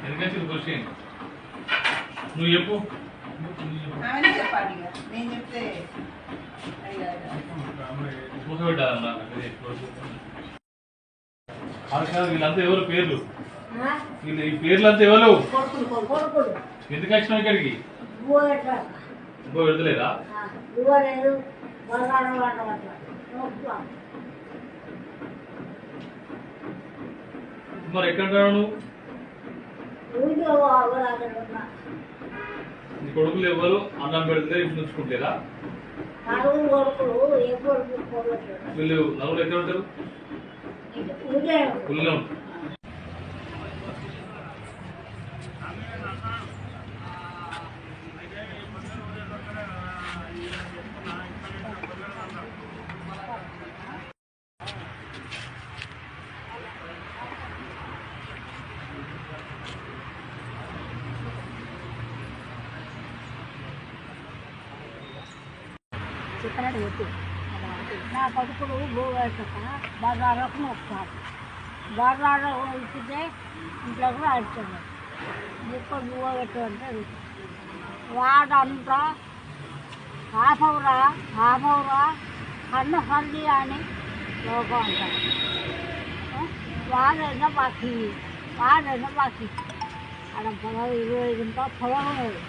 ఎందుకంటే క్వశ్చన్ నువ్వు చెప్పు. చెప్పాలి నేను చెప్తే వీళ్ళంతా ఎవరు పేర్లు? వీళ్ళు ఈ పేర్లంతా ఎవరు? ఎందుకు వచ్చినావు ఇక్కడికి? పెడతలేదా? మరి ఎక్కడ రావు నువ్వు? నీ కొడుకులు ఎవరు అన్నం పెడితే ఇప్పుడు ఉంచుకుంటారా? వీళ్ళు నలుగురు ఎక్కడ ఉంటారు? ఊళ్ళో ఉంటారు. చెప్పినట్టు చెప్పి నా కొడుకులు భూవేశాక బజార్లకు వస్తారు. బజార్లో ఇచ్చితే ఇంట్లో కూడా అడుగుతుంది. ఇక్కడ భూవ పెట్టమంటే వాడంతా హాఫవరా కన్ను కంది అని లోకం అంటారు. వాడైనా బాకీ అక్కడ పొలం 20 గుంటల పొలం ఉన్నది.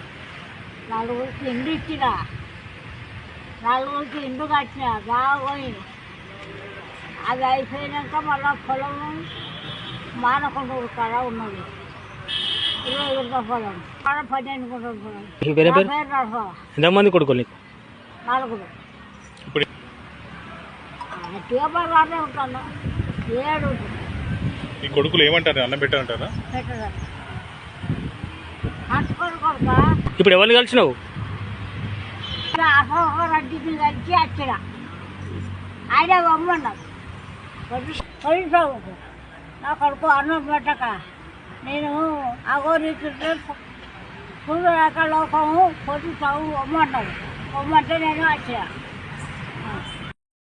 నలుగురికి ఇండు ఇచ్చినా, నలుగురికి ఇండు కట్టినా బాగా పోయింది. అది అయిపోయినాక మళ్ళీ పొలం మానకొండూరు కాడ ఉన్నది 20 గుంటల పొలం. కాడ 12 గుంటల పొలం. ఎంతమంది కొడుకులు? నలుగురు. గట్టిగా బాగానే ఉంటాను. 7 ఈ కొడుకులు ఏమంటారు? అన్నం పెట్టారంటారా? పెట్టదా కట్టుకొని కొడుక. ఇప్పుడు ఎవరిని కలిసినావు? రెడ్డికి కలిసి వచ్చిన ఆయన బొమ్మన్నారు పోలీసు నా కొడుకు అన్నం పెట్టక నేను అగోరీతుంటే చూడక లోకము పోలీసు బొమ్మన్నారు. బొమ్మంటే నేను వచ్చిన